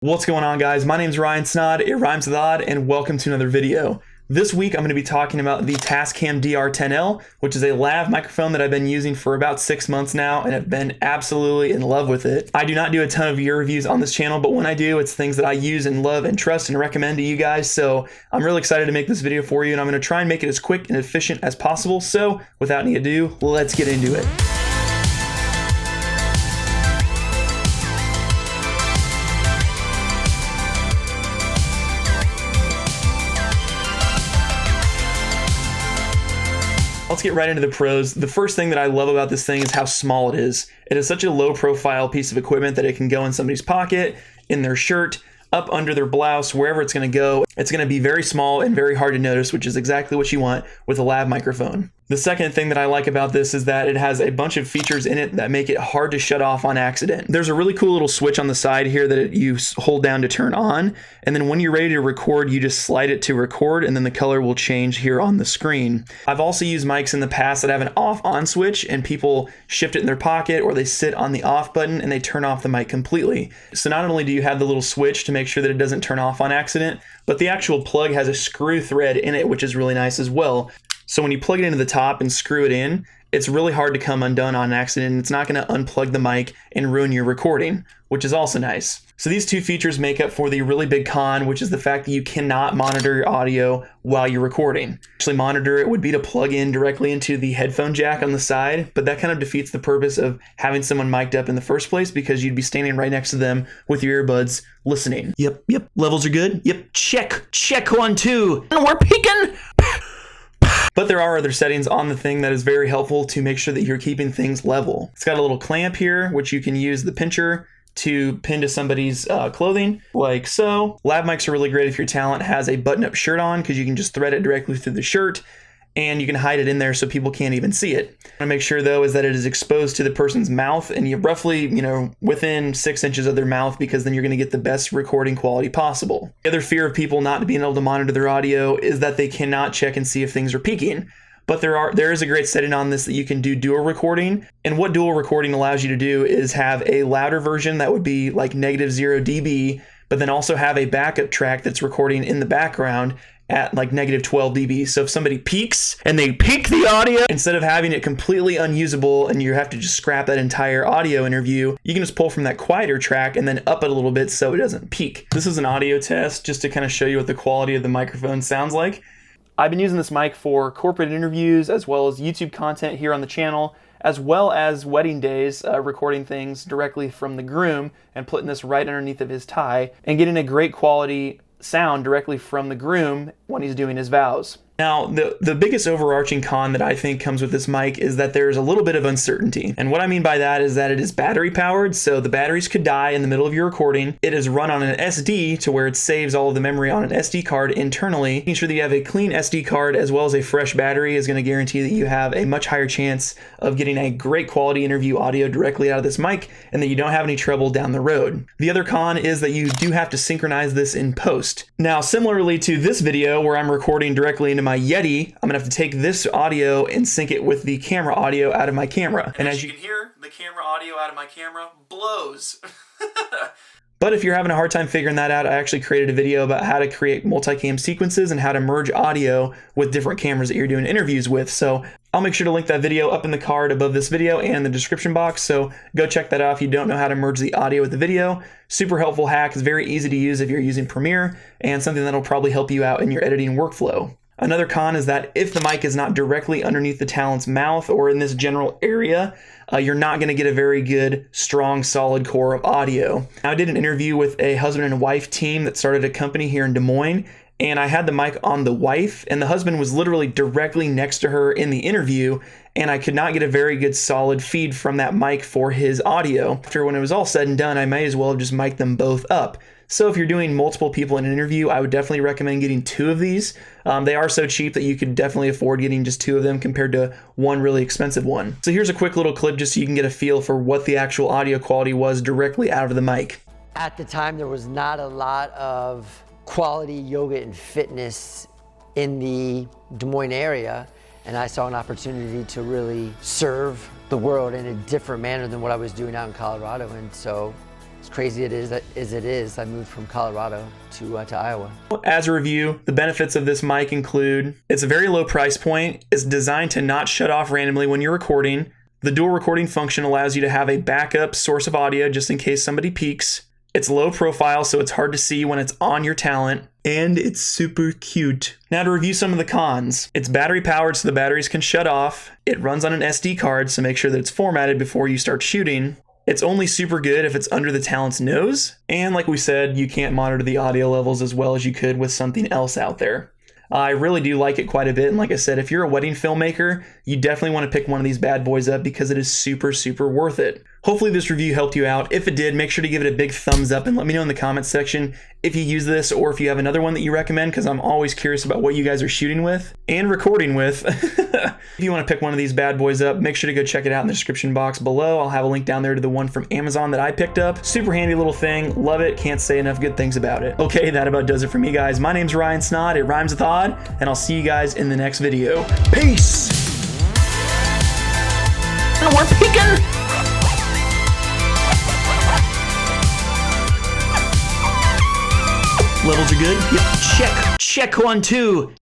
What's going on, guys? My name's Ryan Snod, it rhymes with odd, and welcome to another video. This week I'm going to be talking about the Tascam DR-10L, which is a lav microphone that I've been using for about 6 months now and have been absolutely in love with it. I do not do a ton of gear reviews on this channel, but when I do, it's things that I use and love and trust and recommend to you guys, so I'm really excited to make this video for you, and I'm going to try and make it as quick and efficient as possible. So without any ado, let's get into it. Let's get right into the pros. The first thing that I love about this thing is how small it is. It is such a low profile piece of equipment that it can go in somebody's pocket, in their shirt, up under their blouse, wherever it's going to go. It's going to be very small and very hard to notice, which is exactly what you want with a lav microphone. The second thing that I like about this is that it has a bunch of features in it that make it hard to shut off on accident. There's a really cool little switch on the side here that you hold down to turn on, and then when you're ready to record, you just slide it to record, and then the color will change here on the screen. I've also used mics in the past that have an off-on switch, and people shift it in their pocket, or they sit on the off button and they turn off the mic completely. So not only do you have the little switch to make sure that it doesn't turn off on accident, but the actual plug has a screw thread in it, which is really nice as well. So when you plug it into the top and screw it in, it's really hard to come undone on accident. It's not going to unplug the mic and ruin your recording, which is also nice. So these two features make up for the really big con, which is the fact that you cannot monitor your audio while you're recording. Actually, monitor it would be to plug in directly into the headphone jack on the side, but that kind of defeats the purpose of having someone mic'd up in the first place, because you'd be standing right next to them with your earbuds listening. Yep. Levels are good. Yep. Check 1, 2. And we're peaking. But there are other settings on the thing that is very helpful to make sure that you're keeping things level. It's got a little clamp here, which you can use the pincher to pin to somebody's clothing, like so. Lav mics are really great if your talent has a button-up shirt on, because you can just thread it directly through the shirt, and you can hide it in there so people can't even see it. What I want to make sure, though, is that it is exposed to the person's mouth, and you're roughly, within 6 inches of their mouth, because then you're going to get the best recording quality possible. The other fear of people not being able to monitor their audio is that they cannot check and see if things are peaking. But there is a great setting on this that you can do dual recording. And what dual recording allows you to do is have a louder version that would be like -0 dB, but then also have a backup track that's recording in the background at like -12 dB. So if somebody peaks and they peak the audio, instead of having it completely unusable and you have to just scrap that entire audio interview, you can just pull from that quieter track and then up it a little bit so it doesn't peak. This is an audio test just to kind of show you what the quality of the microphone sounds like. I've been using this mic for corporate interviews as well as YouTube content here on the channel, as well as wedding days, recording things directly from the groom and putting this right underneath of his tie and getting a great quality sound directly from the groom when he's doing his vows. Now, the biggest overarching con that I think comes with this mic is that there's a little bit of uncertainty. And what I mean by that is that it is battery powered, so the batteries could die in the middle of your recording. It is run on an SD to where it saves all of the memory on an SD card internally. Making sure that you have a clean SD card as well as a fresh battery is going to guarantee that you have a much higher chance of getting a great quality interview audio directly out of this mic, and that you don't have any trouble down the road. The other con is that you do have to synchronize this in post. Now, similarly to this video where I'm recording directly into my Yeti, I'm gonna have to take this audio and sync it with the camera audio out of my camera. And as you can hear, the camera audio out of my camera blows. But if you're having a hard time figuring that out, I actually created a video about how to create multicam sequences and how to merge audio with different cameras that you're doing interviews with. So I'll make sure to link that video up in the card above this video and the description box. So go check that out if you don't know how to merge the audio with the video. Super helpful hack. It's very easy to use if you're using Premiere, and something that'll probably help you out in your editing workflow. Another con is that if the mic is not directly underneath the talent's mouth or in this general area, you're not going to get a very good, strong, solid core of audio. Now, I did an interview with a husband and wife team that started a company here in Des Moines, and I had the mic on the wife, and the husband was literally directly next to her in the interview, and I could not get a very good solid feed from that mic for his audio. After when it was all said and done, I might as well have just mic'd them both up. So if you're doing multiple people in an interview, I would definitely recommend getting 2 of these. They are so cheap that you could definitely afford getting just 2 of them compared to one really expensive one. So here's a quick little clip just so you can get a feel for what the actual audio quality was directly out of the mic. At the time, there was not a lot of quality yoga and fitness in the Des Moines area, and I saw an opportunity to really serve the world in a different manner than what I was doing out in Colorado, and so crazy as it is, I moved from Colorado to Iowa. As a review, the benefits of this mic include it's a very low price point. It's designed to not shut off randomly when you're recording. The dual recording function allows you to have a backup source of audio just in case somebody peaks. It's low profile, so it's hard to see when it's on your talent. And it's super cute. Now to review some of the cons. It's battery powered, so the batteries can shut off. It runs on an SD card, so make sure that it's formatted before you start shooting. It's only super good if it's under the talent's nose. And like we said, you can't monitor the audio levels as well as you could with something else out there. I really do like it quite a bit, and like I said, if you're a wedding filmmaker, you definitely want to pick one of these bad boys up because it is super, super worth it. Hopefully this review helped you out. If it did, make sure to give it a big thumbs up and let me know in the comments section if you use this or if you have another one that you recommend, because I'm always curious about what you guys are shooting with and recording with. If you want to pick one of these bad boys up, make sure to go check it out in the description box below. I'll have a link down there to the one from Amazon that I picked up. Super handy little thing. Love it. Can't say enough good things about it. Okay, that about does it for me, guys. My name's Ryan Snod. It rhymes with odd, and I'll see you guys in the next video. Peace! And we're peeking! Levels are good? Yep, check. Check 1, 2.